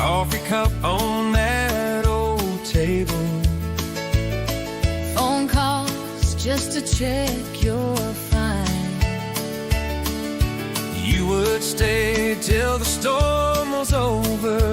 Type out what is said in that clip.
coffee cup on that old table. Phone calls just to check you're fine. You would stay till the storm was over.